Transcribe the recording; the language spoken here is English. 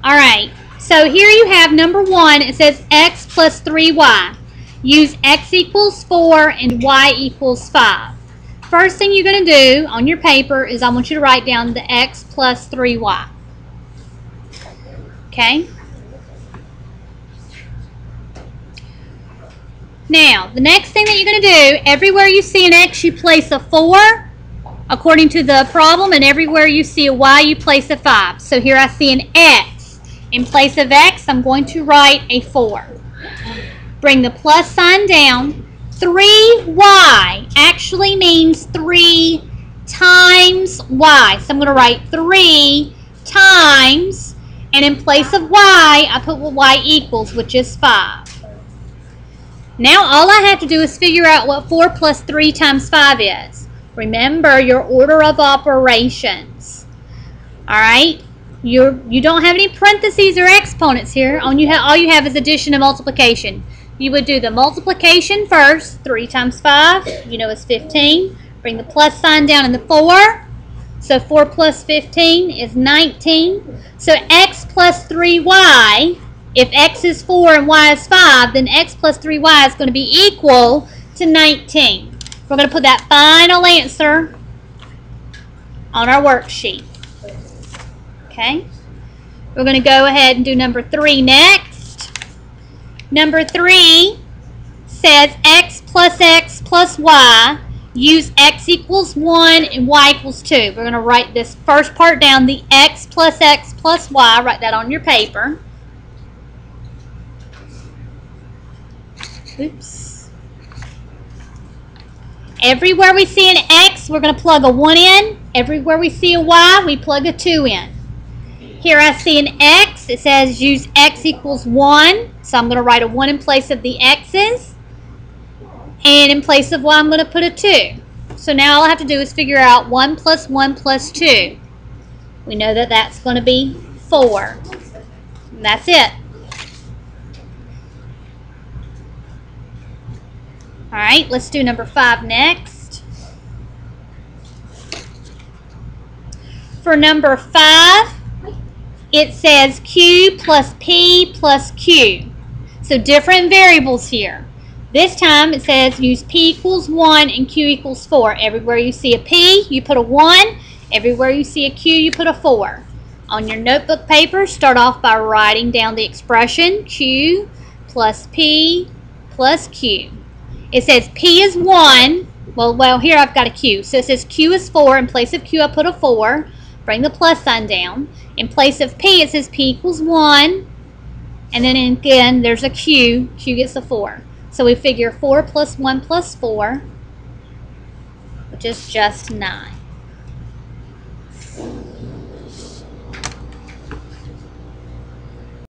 All right, so here you have number 1. It says x plus 3y. Use x equals 4 and y equals 5. First thing you're going to do on your paper is I want you to write down the x plus 3y. Okay? Now, the next thing that you're going to do, everywhere you see an x, you place a 4 according to the problem, and everywhere you see a y, you place a 5. So here I see an x. In place of x, I'm going to write a 4. Bring the plus sign down. 3y actually means 3 times y. So I'm going to write 3 times, and in place of y, I put what y equals, which is 5. Now all I have to do is figure out what 4 plus 3 times 5 is. Remember your order of operations. Alright? You don't have any parentheses or exponents here. All you have is addition and multiplication. You would do the multiplication first. 3 times 5, you know, is 15. Bring the plus sign down in the 4. So 4 plus 15 is 19. So x plus 3y, if x is 4 and y is 5, then x plus 3y is going to be equal to 19. We're going to put that final answer on our worksheet. Okay, we're going to go ahead and do number 3 next. Number 3 says x plus y. Use x equals 1 and y equals 2. We're going to write this first part down, the x plus y. Write that on your paper. Oops. Everywhere we see an x, we're going to plug a 1 in. Everywhere we see a y, we plug a 2 in. Here I see an x. It says use x equals 1. So I'm going to write a 1 in place of the x's. And in place of y, I'm going to put a 2. So now all I have to do is figure out 1 plus 1 plus 2. We know that that's going to be 4. And that's it. Alright, let's do number 5 next. For number 5, it says q plus p plus q. So different variables here. This time it says use p equals 1 and q equals 4. Everywhere you see a p, you put a 1. Everywhere you see a q, you put a 4. On your notebook paper, start off by writing down the expression q plus p plus q. It says p is 1. Well, here I've got a q. So it says q is 4. In place of q, I put a 4. Bring the plus sign down. In place of p, it says p equals 1. And then again, there's a q. Q gets a 4. So we figure 4 plus 1 plus 4, which is just 9.